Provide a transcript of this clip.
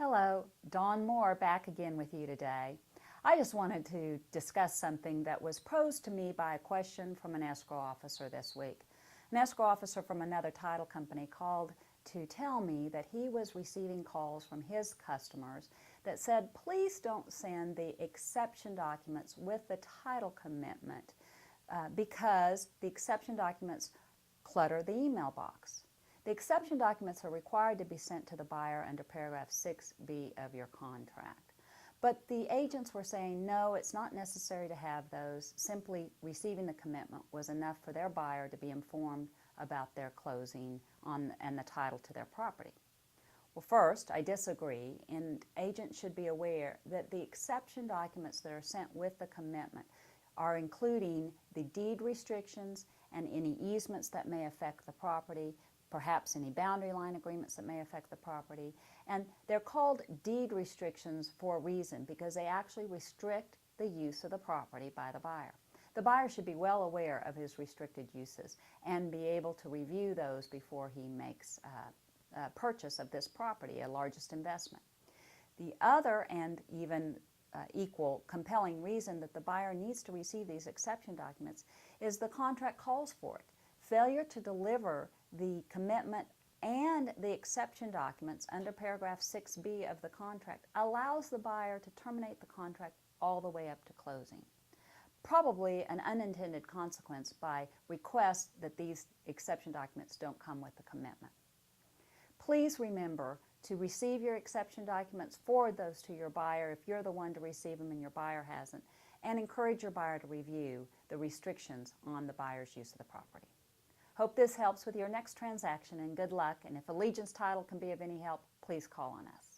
Hello, Dawn Moore back again with you today. I just wanted to discuss something that was posed to me by a question from an escrow officer this week. An escrow officer from another title company called to tell me that he was receiving calls from his customers that said, please don't send the exception documents with the title commitment because the exception documents clutter the email box. The exception documents are required to be sent to the buyer under paragraph 6B of your contract. But the agents were saying, no, it's not necessary to have those. Simply receiving the commitment was enough for their buyer to be informed about their closing and the title to their property. Well, first, I disagree, and agents should be aware that the exception documents that are sent with the commitment are including the deed restrictions and any easements that may affect the property, perhaps any boundary line agreements that may affect the property. And they're called deed restrictions for a reason, because they actually restrict the use of the property by the buyer. The buyer should be well aware of his restricted uses and be able to review those before he makes a purchase of this property, a largest investment. The other and even equal compelling reason that the buyer needs to receive these exception documents is the contract calls for it. Failure to deliver the commitment and the exception documents under paragraph 6B of the contract allows the buyer to terminate the contract all the way up to closing. Probably an unintended consequence by request that these exception documents don't come with the commitment. Please remember to receive your exception documents, forward those to your buyer if you're the one to receive them and your buyer hasn't, and encourage your buyer to review the restrictions on the buyer's use of the property. Hope this helps with your next transaction, and good luck. And if Allegiance Title can be of any help, please call on us.